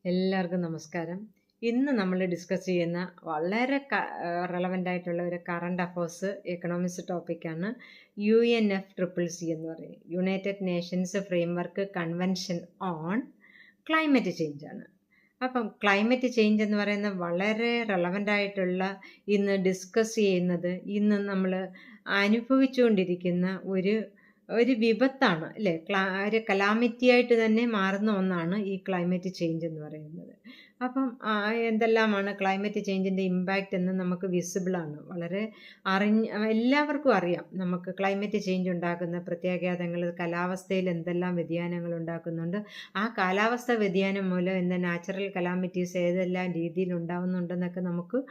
എല്ലാവർക്കും നമസ്കാരം. ഇന്ന് നമ്മൾ ഡിസ്കസ് ചെയ്യുന്ന വളരെ റെലവൻ്റ് ആയിട്ടുള്ള ഒരു കറണ്ട് അഫേഴ്സ് എക്കണോമിക്സ് ടോപ്പിക്കാണ് UNFCCC എന്ന് പറയുന്നത്. United Nations framework convention on climate change ആണ്. അപ്പം ക്ലൈമറ്റ് ചേഞ്ച് എന്ന് പറയുന്ന വളരെ റെലവൻ്റ് ആയിട്ടുള്ള ഇന്ന് ഡിസ്കസ് ചെയ്യുന്നത്, ഇന്ന് നമ്മൾ അനുഭവിച്ചുകൊണ്ടിരിക്കുന്ന ഒരു വിപത്താണ് അല്ലേ, ഒരു കലാമിറ്റി ആയിട്ട് തന്നെ മാറുന്ന ഒന്നാണ് ഈ ക്ലൈമറ്റ് ചേഞ്ച് എന്ന് പറയുന്നത്. അപ്പം എന്തെല്ലാമാണ് ക്ലൈമറ്റ് ചേഞ്ചിൻ്റെ ഇമ്പാക്റ്റ് എന്ന് നമുക്ക് വിസിബിളാണ്. വളരെ എല്ലാവർക്കും അറിയാം നമുക്ക് ക്ലൈമറ്റ് ചേഞ്ച് ഉണ്ടാക്കുന്ന പ്രത്യാഘാതങ്ങൾ, കാലാവസ്ഥയിൽ എന്തെല്ലാം വ്യതിയാനങ്ങൾ ഉണ്ടാക്കുന്നുണ്ട്, ആ കാലാവസ്ഥ വ്യതിയാനം മൂലം എന്താ നാച്ചുറൽ കലാമിറ്റീസ് ഏതെല്ലാം രീതിയിൽ ഉണ്ടാവുന്നുണ്ടെന്നൊക്കെ നമുക്ക്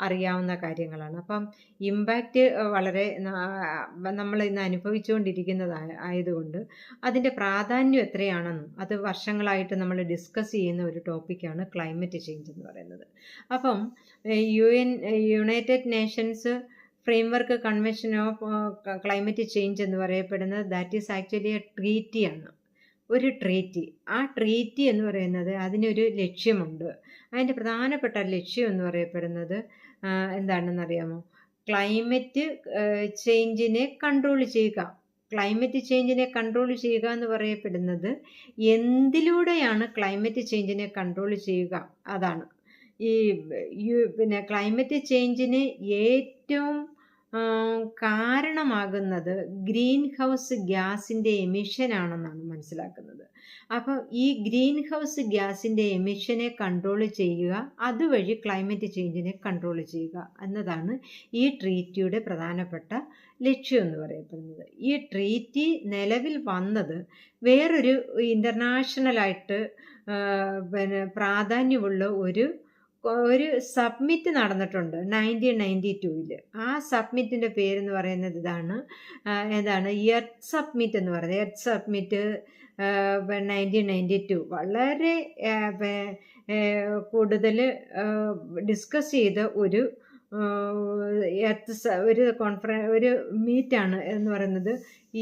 അറിയാവുന്ന കാര്യങ്ങളാണ്. അപ്പം ഇമ്പാക്റ്റ് വളരെ നമ്മൾ ഇന്ന് അനുഭവിച്ചുകൊണ്ടിരിക്കുന്നത് ആയതുകൊണ്ട് അതിൻ്റെ പ്രാധാന്യം എത്രയാണെന്നും അത് വർഷങ്ങളായിട്ട് നമ്മൾ ഡിസ്കസ് ചെയ്യുന്ന ഒരു ടോപ്പിക്കാണ് ക്ലൈമറ്റ് ചേഞ്ച് എന്ന് പറയുന്നത്. അപ്പം United Nations framework convention of climate change എന്ന് പറയപ്പെടുന്നത് ദാറ്റ് ഈസ് ആക്ച്വലി എ ട്രീറ്റിയാണ്, ഒരു ട്രീറ്റി. ആ ട്രീറ്റി എന്ന് പറയുന്നത് അതിനൊരു ലക്ഷ്യമുണ്ട്. അതിൻ്റെ പ്രധാനപ്പെട്ട ലക്ഷ്യം എന്ന് പറയപ്പെടുന്നത് എന്താണെന്നറിയാമോ? ക്ലൈമറ്റ് ചേഞ്ചിനെ കൺട്രോൾ ചെയ്യുക. ക്ലൈമറ്റ് ചേഞ്ചിനെ കൺട്രോൾ ചെയ്യുക എന്ന് പറയപ്പെടുന്നത് എന്തിലൂടെയാണ് ക്ലൈമറ്റ് ചേഞ്ചിനെ കൺട്രോൾ ചെയ്യുക? അതാണ് പിന്നെ ക്ലൈമറ്റ് ചേഞ്ചിന് ഏറ്റവും കാരണമാകുന്നത് ഗ്രീൻ ഹൗസ് ഗ്യാസിൻ്റെ എമിഷനാണെന്നാണ് മനസ്സിലാക്കുന്നത്. അപ്പോൾ ഈ ഗ്രീൻ ഹൗസ് ഗ്യാസിൻ്റെ എമിഷനെ കൺട്രോൾ ചെയ്യുക, അതുവഴി ക്ലൈമറ്റ് ചേഞ്ചിനെ കൺട്രോൾ ചെയ്യുക എന്നതാണ് ഈ ട്രീറ്റിയുടെ പ്രധാനപ്പെട്ട ലക്ഷ്യം എന്ന് പറയപ്പെടുന്നത്. ഈ ട്രീറ്റി നിലവിൽ വന്നത് വേറൊരു ഇൻ്റർനാഷണലായിട്ട് പ്രാധാന്യമുള്ള ഒരു സബ്മിറ്റ് നടന്നിട്ടുണ്ട് 1992. ആ സബ്മിറ്റിൻ്റെ പേരെന്ന് പറയുന്നത് ഏതാണ്? എർത്ത് സബ്മിറ്റ് എന്ന് പറയുന്നത്. എർത്ത് സബ്മിറ്റ് 1992 വളരെ കൂടുതൽ ഡിസ്കസ് ചെയ്ത ഒരു ഒരു മീറ്റാണ് എന്ന് പറയുന്നത്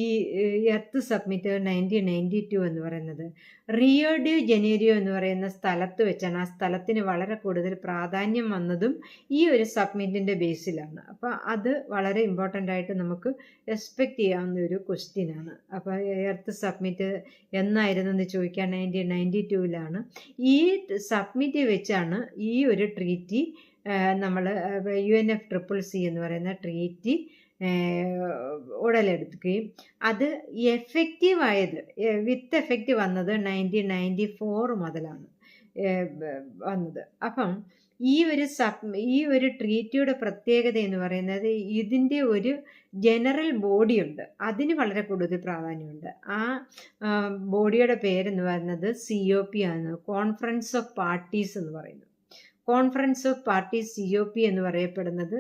ഈ എർത്ത് സബ്മിറ്റ് 1992 എന്ന് പറയുന്നത്. റിയോ ഡി ജനീരിയോ എന്ന് പറയുന്ന സ്ഥലത്ത് വെച്ചാണ്. ആ സ്ഥലത്തിന് വളരെ കൂടുതൽ പ്രാധാന്യം വന്നതും ഈ ഒരു സബ്മിറ്റിൻ്റെ ബേസിലാണ്. അപ്പോൾ അത് വളരെ ഇമ്പോർട്ടൻ്റ് ആയിട്ട് നമുക്ക് എക്സ്പെക്റ്റ് ചെയ്യാവുന്ന ഒരു ക്വസ്റ്റ്യനാണ്. അപ്പോൾ എർത്ത് സബ്മിറ്റ് എന്നായിരുന്നു എന്ന് ചോദിക്കാൻ 1992 ഈ സബ്മിറ്റ് വെച്ചാണ് ഈ ഒരു ട്രീറ്റി നമ്മൾ UNFCCC എന്ന് പറയുന്ന ട്രീറ്റി ഉടലെടുക്കുകയും അത് എഫക്റ്റീവായത് വിത്ത് എഫക്റ്റ് വന്നത് 1994 മുതലാണ് വന്നത്. അപ്പം ഈ ഒരു ട്രീറ്റിയുടെ പ്രത്യേകത എന്ന് പറയുന്നത് ഇതിൻ്റെ ഒരു ജനറൽ ബോഡിയുണ്ട്, അതിന് വളരെ കൂടുതൽ പ്രാധാന്യമുണ്ട്. ആ ബോഡിയുടെ പേരെന്ന് പറയുന്നത് COP ആണ്, കോൺഫറൻസ് ഓഫ് പാർട്ടീസ് എന്ന് പറയുന്നത്. കോൺഫറൻസ് ഓഫ് പാർട്ടീസ് COP എന്ന് പറയപ്പെടുന്നത്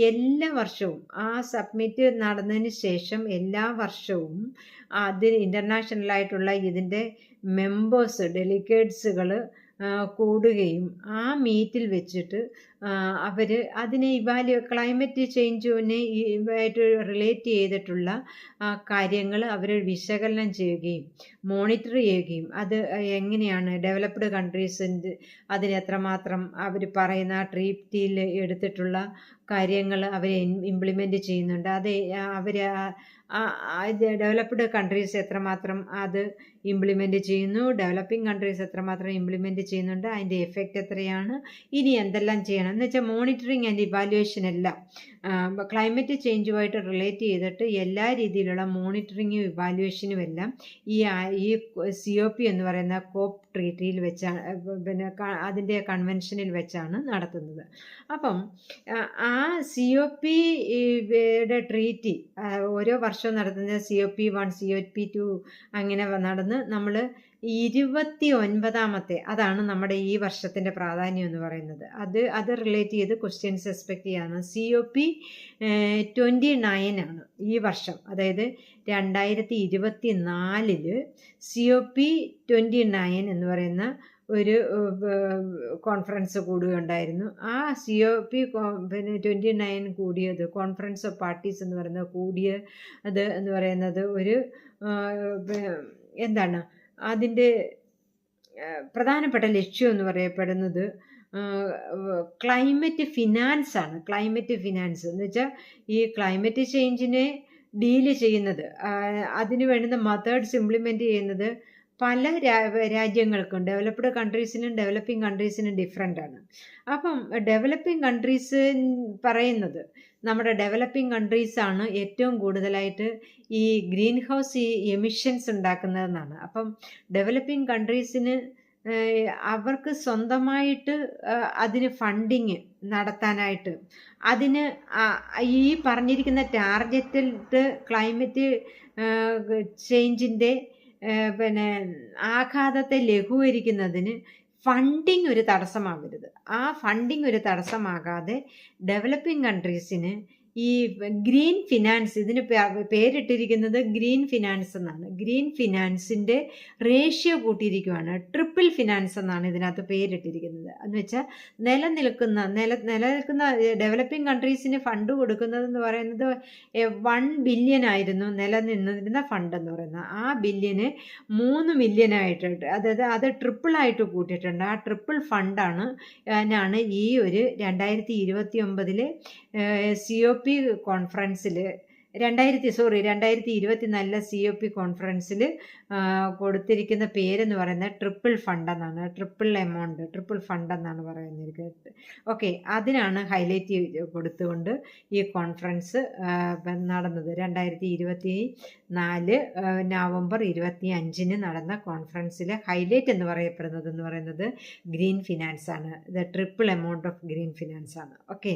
എല്ലാ വർഷവും ആ സബ്മിറ്റ് നടന്നതിന് ശേഷം എല്ലാ വർഷവും അതിന് ഇൻ്റർനാഷണലായിട്ടുള്ള ഇതിൻ്റെ മെമ്പേഴ്സ്, ഡെലിഗേറ്റ്സുകൾ കൂടുകയും ആ മീറ്റിൽ വെച്ചിട്ട് അവർ അതിനെ ക്ലൈമറ്റ് ചേഞ്ചിനെ ആയിട്ട് റിലേറ്റ് ചെയ്തിട്ടുള്ള കാര്യങ്ങൾ അവർ വിശകലനം ചെയ്യുകയും മോണിറ്റർ ചെയ്യുകയും അത് എങ്ങനെയാണ് ഡെവലപ്ഡ് കൺട്രീസിൻ്റെ അതിന് എത്രമാത്രം അവർ പറയുന്ന ട്രീറ്റിയിൽ എടുത്തിട്ടുള്ള കാര്യങ്ങൾ അവർ ഇംപ്ലിമെൻ്റ് ചെയ്യുന്നുണ്ട്, അത് അവർ ഡെവലപ്ഡ് കൺട്രീസ് എത്രമാത്രം അത് ഇംപ്ലിമെൻ്റ് ചെയ്യുന്നു, ഡെവലപ്പിംഗ് കൺട്രീസ് എത്രമാത്രം ഇംപ്ലിമെൻ്റ് ചെയ്യുന്നുണ്ട്, അതിൻ്റെ എഫക്റ്റ് എത്രയാണ്, ഇനി എന്തെല്ലാം ചെയ്യണം എന്ന് വെച്ചാൽ മോണിറ്ററിങ് ആൻഡ് ഇവാലുവേഷൻ എല്ലാം ക്ലൈമറ്റ് ചേഞ്ചുമായിട്ട് റിലേറ്റ് ചെയ്തിട്ട് എല്ലാ രീതിയിലുള്ള മോണിറ്ററിങ്ങും ഇവാലുവേഷനും എല്ലാം ഈ COP എന്ന് പറയുന്ന COP ട്രീറ്റിയിൽ വെച്ചാണ്, പിന്നെ അതിൻ്റെ കൺവെൻഷനിൽ വെച്ചാണ് നടത്തുന്നത്. അപ്പം ആ COP-യുടെ ട്രീറ്റി ഓരോ വർഷവും നടത്തുന്ന COP1, COP2 അങ്ങനെ നടന്ന് നമ്മൾ 29ാമത്തെ അതാണ് നമ്മുടെ ഈ വർഷത്തിൻ്റെ പ്രാധാന്യം എന്ന് പറയുന്നത്. അത് റിലേറ്റ് ചെയ്ത് ക്വസ്റ്റ്യൻസ് എക്സ്പെക്റ്റ് ചെയ്യാണ്. COP29 ആണ് ഈ വർഷം, അതായത് 2024 COP29 എന്ന് പറയുന്ന ഒരു കോൺഫറൻസ് കൂടുകയുണ്ടായിരുന്നു. ആ COP29 കൂടിയത്, കോൺഫറൻസ് ഓഫ് പാർട്ടീസ് എന്ന് പറയുന്നത് കൂടിയത് എന്ന് പറയുന്നത് ഒരു എന്താണ് അതിൻ്റെ പ്രധാനപ്പെട്ട ലക്ഷ്യം എന്ന് പറയപ്പെടുന്നത് ക്ലൈമറ്റ് ഫിനാൻസ് ആണ്. ക്ലൈമറ്റ് ഫിനാൻസ് എന്ന് വെച്ചാൽ ഈ ക്ലൈമറ്റ് ചേഞ്ചിനെ ഡീല് ചെയ്യുന്നത്, അതിന് വേണ്ടുന്ന മെത്തേഡ്സ് ഇംപ്ലിമെൻ്റ് ചെയ്യുന്നത് പല രാജ്യങ്ങൾക്കും, ഡെവലപ്ഡ് കൺട്രീസിനും ഡെവലപ്പിംഗ് കൺട്രീസിനും ഡിഫറെൻ്റ് ആണ്. അപ്പം ഡെവലപ്പിംഗ് കൺട്രീസ് പറയുന്നത്, നമ്മുടെ ഡെവലപ്പിംഗ് കൺട്രീസാണ് ഏറ്റവും കൂടുതലായിട്ട് ഈ ഗ്രീൻ ഹൗസ് എമിഷൻസ് ഉണ്ടാക്കുന്നതെന്നാണ്. അപ്പം ഡെവലപ്പിംഗ് കൺട്രീസിന് അവർക്ക് സ്വന്തമായിട്ട് അതിന് ഫണ്ടിങ് നടത്താനായിട്ട്, അതിന് ഈ പറഞ്ഞിരിക്കുന്ന ടാർഗറ്റിൽഡ് ക്ലൈമറ്റ് ചേഞ്ചിൻ്റെ പിന്നെ ആഘാതത്തെ ലഘൂകരിക്കുന്നതിന് ഫണ്ടിങ് ഒരു തടസ്സമാവരുത്. ആ ഫണ്ടിങ് ഒരു തടസ്സമാകാതെ ഡെവലപ്പിംഗ് കൺട്രീസിന് ഈ ഗ്രീൻ ഫിനാൻസ്, ഇതിന് പേരിട്ടിരിക്കുന്നത് ഗ്രീൻ ഫിനാൻസ് എന്നാണ്. ഗ്രീൻ ഫിനാൻസിൻ്റെ റേഷ്യോ കൂട്ടിയിരിക്കുകയാണ്. ട്രിപ്പിൾ ഫിനാൻസ് എന്നാണ് ഇതിനകത്ത് പേരിട്ടിരിക്കുന്നത്. എന്ന് വെച്ചാൽ നിലനിൽക്കുന്ന ഡെവലപ്പിംഗ് കൺട്രീസിന് ഫണ്ട് കൊടുക്കുന്നതെന്ന് പറയുന്നത് 1 ബില്യൺ ആയിരുന്നു നിലനിന്നിരുന്ന ഫണ്ട് എന്ന് പറയുന്നത്. ആ ബില്യന് 3 മില്യനായിട്ട്, അതായത് അത് ട്രിപ്പിളായിട്ട് കൂട്ടിയിട്ടുണ്ട്. ആ ട്രിപ്പിൾ ഫണ്ടാണ് ഈ ഒരു 2029 COP കോൺഫറൻസിൽ 2024 COP കോൺഫറൻസിൽ കൊടുത്തിരിക്കുന്ന പേരെന്ന് പറയുന്നത് ട്രിപ്പിൾ ഫണ്ട് എന്നാണ്. ട്രിപ്പിൾ ഫണ്ട് എന്നാണ് പറയുന്നത്. ഓക്കെ, അതിനാണ് ഹൈലൈറ്റ് കൊടുത്തുകൊണ്ട് ഈ കോൺഫറൻസ് നടന്നത്. 2024 നവംബർ 25 നടന്ന കോൺഫറൻസിലെ ഹൈലൈറ്റ് എന്ന് പറയുന്നത് ഗ്രീൻ ഫിനാൻസ് ആണ്. Triple amount of green finance ആണ്. ഓക്കെ.